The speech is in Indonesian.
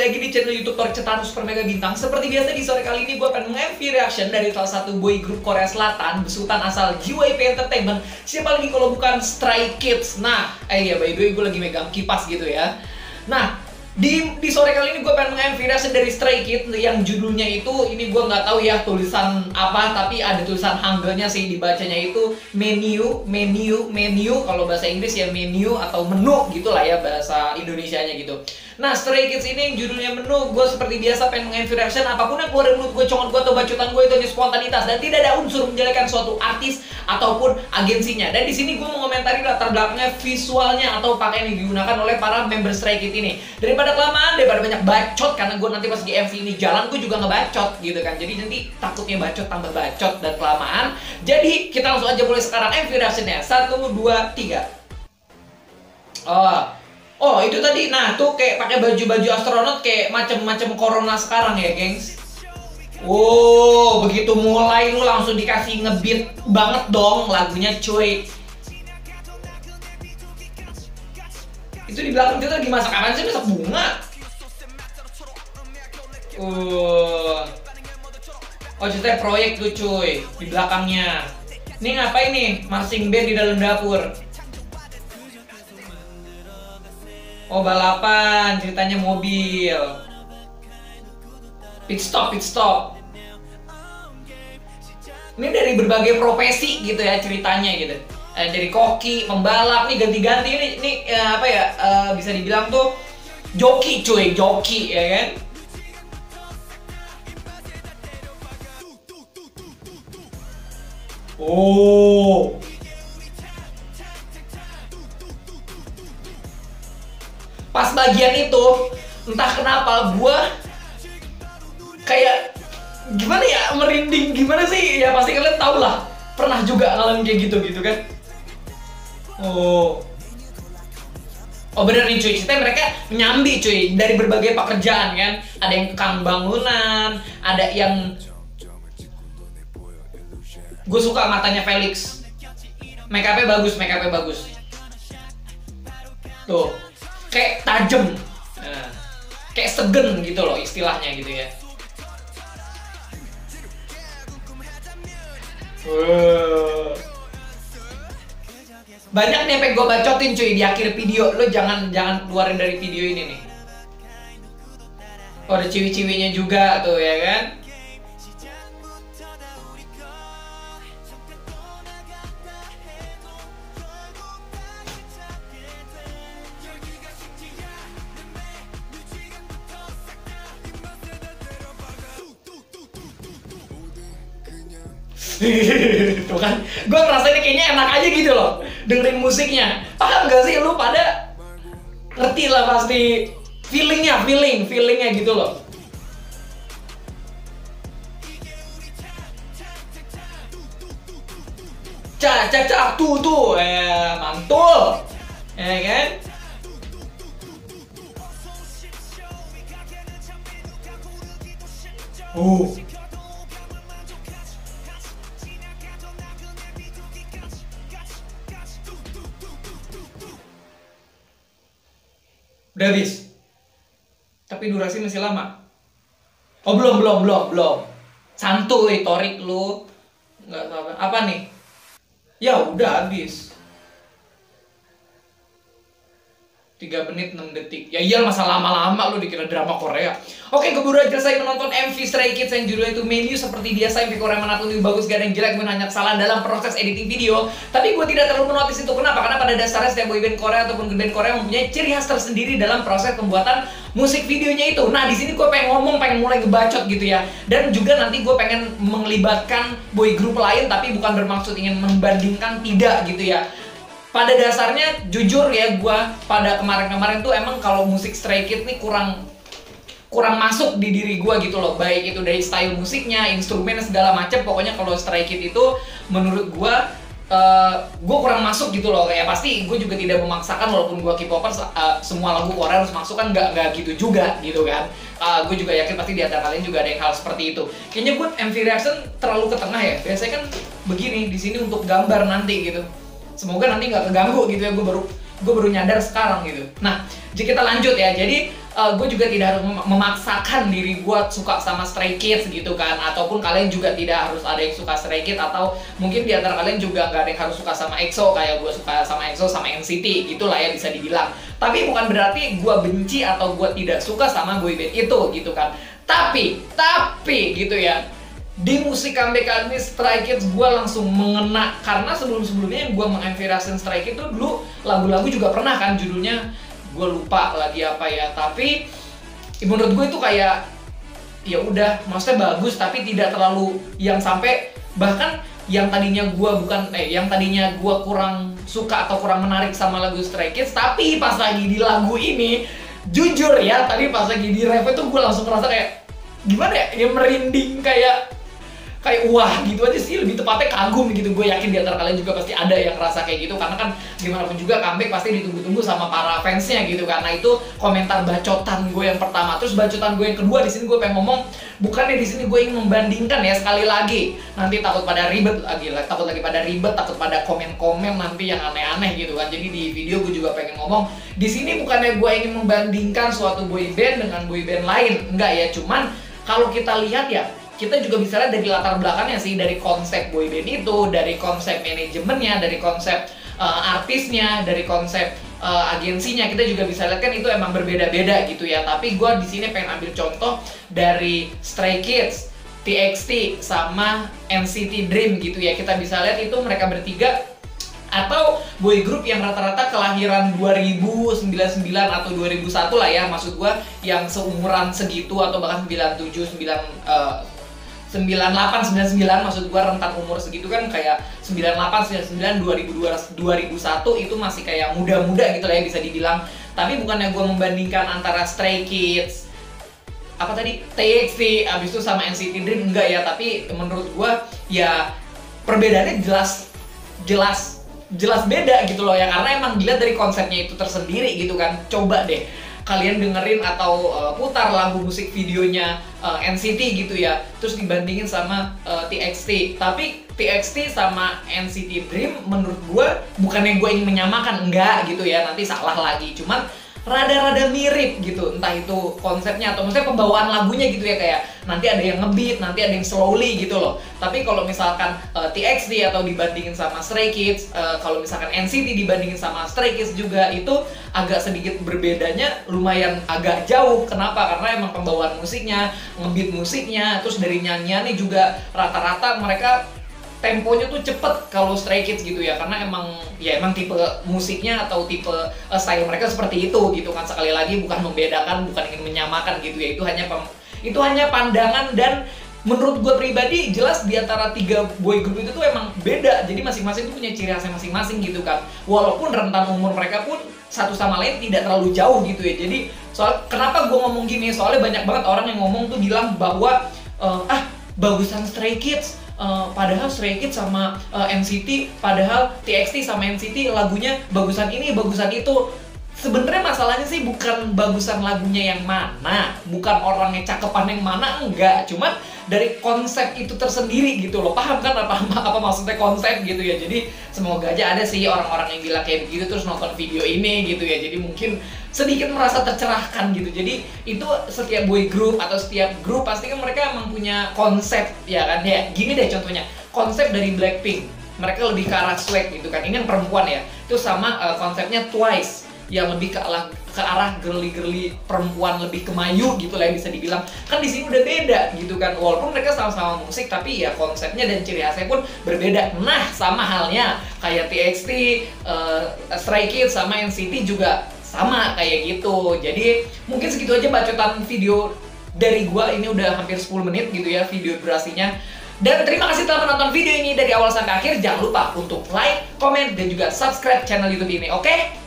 lagi di channel YouTube Percetan Super Mega Bintang. Seperti biasa di sore kali ini gue akan nge-MV reaction dari salah satu boy group Korea Selatan, besutan asal JYP Entertainment. Siapa lagi kalau bukan Stray Kids. Nah, ya by the way gue lagi megang kipas gitu ya. Nah, di sore kali ini gue pengen nge-MV reaction dari Stray Kids yang judulnya itu, ini gue nggak tahu ya tulisan apa, tapi ada tulisan Hangulnya sih, dibacanya itu menu. Kalau bahasa Inggris ya menu atau menu gitulah ya bahasa Indonesianya gitu. Nah, Stray Kids ini yang judulnya menu, gue seperti biasa pengen nge-MV reaction apapun yang keluar dari mulut gue, congot gue atau bacotan gue itu hanya spontanitas dan tidak ada unsur menjelekan suatu artis ataupun agensinya. Dan di sini gue mau komentari latar belakangnya, visualnya atau pakaian yang digunakan oleh para member Stray Kids ini. Daripada kelamaan, daripada banyak bacot, karena gue nanti pas di MV ini jalan gue juga ngebacot gitu kan. Jadi nanti takutnya bacot tambah bacot dan kelamaan. Jadi kita langsung aja mulai sekarang MV reactionnya. 1, 2, 3. Oh itu tadi, nah tuh kayak pakai baju-baju astronot kayak macam-macam corona sekarang ya gengs. Wow, begitu mulai lu langsung dikasih ngebeat banget dong lagunya cuy. Itu di belakang kita lagi masak apa sih? Masak bunga. Oh ceritanya proyek tuh cuy di belakangnya. Ini ngapain nih? Marching band di dalam dapur. Oh balapan, ceritanya mobil. Pit stop. Ini dari berbagai profesi gitu ya ceritanya gitu. Dari koki, pembalap, nih ganti-ganti ini apa ya, bisa dibilang tuh joki cuy, joki ya kan. Oh, pas bagian itu entah kenapa gua kayak gimana ya, merinding gimana sih ya, pasti kalian tau lah, pernah juga ngalamin kayak gitu kan. Oh bener nih cuy, ceritanya mereka nyambi cuy dari berbagai pekerjaan kan. Ada yang tukang bangunan, ada yang gue suka matanya Felix, make upnya bagus tuh, kayak tajem, kayak segen gitu loh istilahnya gitu ya. Banyak nih yang gue bacotin cuy di akhir video. Lo jangan keluarin dari video ini nih. Oh ada ciwi-ciwinya juga tuh ya kan. Tuh kan, gue ngerasa ini kayaknya enak aja gitu loh dengerin musiknya. Paham gak sih lu pada? Ngerti lah pasti feelingnya gitu loh. Cak tuh mantul ya kan. Udah habis. Tapi durasi masih lama. Oh belum. Santuy Torik lu. Enggak apa nih? Ya udah habis. 3 menit 6 detik. Ya iyalah masa lama-lama lu dikira drama Korea. Oke, keburu aja selesai menonton MV Stray Kids yang judulnya itu menu. Seperti biasa MV Korea manapun lebih bagus, gak ada yang jelek, hanya kesalahan dalam proses editing video. Tapi gue tidak terlalu menotis itu. Kenapa? Karena pada dasarnya setiap boyband Korea ataupun girl band Korea mempunyai ciri khas tersendiri dalam proses pembuatan musik videonya itu. Nah, di sini gue pengen mulai ngebacot gitu ya. Dan juga nanti gue pengen melibatkan boy group lain, tapi bukan bermaksud ingin membandingkan, tidak gitu ya. Pada dasarnya jujur ya, gue pada kemarin tuh emang kalau musik Stray Kids nih kurang masuk di diri gue gitu loh. Baik itu dari style musiknya, instrumen segala macam. Pokoknya kalau Stray Kids itu menurut gue kurang masuk gitu loh. Kayak pasti gue juga tidak memaksakan, walaupun gue K-popers semua lagu Korea harus masuk kan, nggak gitu juga gitu kan. Gue juga yakin pasti di antara kalian juga ada yang hal seperti itu. Kayaknya gue MV reaction terlalu ke tengah ya. Biasanya kan begini di sini untuk gambar nanti gitu. Semoga nanti nggak keganggu gitu ya, gue baru gue baru nyadar sekarang gitu. Nah, jika kita lanjut ya, jadi gue juga tidak harus memaksakan diri gue suka sama Stray Kids gitu kan, ataupun kalian juga tidak harus ada yang suka Stray Kids, atau mungkin di antara kalian juga nggak ada yang harus suka sama EXO kayak gue suka sama EXO sama NCT gitulah ya, bisa dibilang. Tapi bukan berarti gue benci atau gue tidak suka sama boyband itu gitu kan. Tapi gitu ya, di musik comeback kali ini Stray Kids gue langsung mengena, karena sebelum-sebelumnya yang gue menginspirasi Stray Kids itu dulu lagu-lagu juga pernah kan, judulnya gue lupa lagi apa ya, tapi menurut gue itu kayak ya udah, maksudnya bagus tapi tidak terlalu yang sampai bahkan yang tadinya gue kurang suka atau kurang menarik sama lagu Stray Kids, tapi pas lagi di lagu ini jujur ya, tadi pas lagi di ref itu gue langsung ngerasa kayak gimana ya, merinding, kayak wah gitu aja sih, lebih tepatnya kagum gitu. Gue yakin di antara kalian juga pasti ada yang ngerasa kayak gitu, karena kan gimana pun juga comeback pasti ditunggu-tunggu sama para fansnya gitu. Karena itu komentar bacotan gue yang pertama. Terus bacotan gue yang kedua, di sini gue pengen ngomong, bukannya di sini gue ingin membandingkan ya, sekali lagi nanti takut pada ribet takut pada komen-komen nanti yang aneh-aneh gitu kan. Jadi di video gue juga pengen ngomong, di sini bukannya gue ingin membandingkan suatu boyband dengan boyband lain, enggak ya. Cuman kalau kita lihat ya, kita juga bisa lihat dari latar belakangnya sih, dari konsep boyband itu, dari konsep manajemennya, dari konsep artisnya, dari konsep agensinya, kita juga bisa lihat kan itu emang berbeda-beda gitu ya. Tapi gue di sini pengen ambil contoh dari Stray Kids, TXT, sama NCT Dream gitu ya. Kita bisa lihat itu mereka bertiga atau boy group yang rata-rata kelahiran 2099 atau 2001 lah ya, maksud gue yang seumuran segitu, atau bahkan 97, 98, 99, maksud gua rentan umur segitu kan, kayak 98, 99, 2002, 2001 itu masih kayak muda-muda gitu lah ya bisa dibilang. Tapi bukannya gua membandingkan antara Stray Kids, apa tadi, TXT, abis itu sama NCT Dream, enggak ya. Tapi menurut gua ya perbedaannya jelas beda gitu loh ya, karena emang dilihat dari konsepnya itu tersendiri gitu kan. Coba deh kalian dengerin atau putar lagu musik videonya NCT gitu ya, terus dibandingin sama TXT. Tapi TXT sama NCT Dream menurut gue, bukannya gue ingin menyamakan, enggak gitu ya, nanti salah lagi. Cuman rada-rada mirip gitu, entah itu konsepnya atau maksudnya pembawaan lagunya gitu ya, kayak nanti ada yang ngebeat, nanti ada yang slowly gitu loh. Tapi kalau misalkan TXT atau dibandingin sama Stray Kids, kalau misalkan NCT dibandingin sama Stray Kids juga, itu agak sedikit berbedanya, lumayan agak jauh. Kenapa? Karena emang pembawaan musiknya, ngebeat musiknya, terus dari nyanyiannya juga rata-rata mereka temponya tuh cepet kalau Stray Kids gitu ya, karena emang tipe musiknya atau tipe style mereka seperti itu gitu kan. Sekali lagi bukan membedakan, bukan ingin menyamakan gitu ya, itu hanya pandangan. Dan menurut gue pribadi jelas di antara tiga boy group itu tuh emang beda, jadi masing-masing tuh punya ciri khasnya masing-masing gitu kan. Walaupun rentan umur mereka pun satu sama lain tidak terlalu jauh gitu ya. Jadi kenapa gue ngomong gini, soalnya banyak banget orang yang ngomong tuh bilang bahwa bagusan Stray Kids, padahal Stray Kids sama NCT, padahal TXT sama NCT lagunya bagusan ini, bagusan itu. Sebenarnya masalahnya sih bukan bagusan lagunya yang mana, bukan orangnya cakepan yang mana, enggak. Cuman dari konsep itu tersendiri gitu loh. Paham kan apa maksudnya konsep gitu ya. Jadi semoga aja ada sih orang-orang yang bilang kayak begitu terus nonton video ini gitu ya. Jadi mungkin sedikit merasa tercerahkan gitu. Jadi itu setiap boy group atau setiap grup pasti kan mereka emang punya konsep ya kan ya. Gini deh contohnya, konsep dari Blackpink, mereka lebih ke arah swag gitu kan. Ini yang perempuan ya. Itu sama konsepnya Twice yang lebih ke arah girly perempuan, lebih kemayu gitu lah ya bisa dibilang. Kan di sini udah beda gitu kan. Walaupun mereka sama-sama musik, tapi ya konsepnya dan ciri khasnya pun berbeda. Nah, sama halnya kayak TXT, Stray Kids sama NCT juga sama kayak gitu. Jadi mungkin segitu aja bacotan video dari gua. Ini udah hampir 10 menit gitu ya video durasinya. Dan terima kasih telah menonton video ini dari awal sampai akhir. Jangan lupa untuk like, comment, dan juga subscribe channel YouTube ini, oke?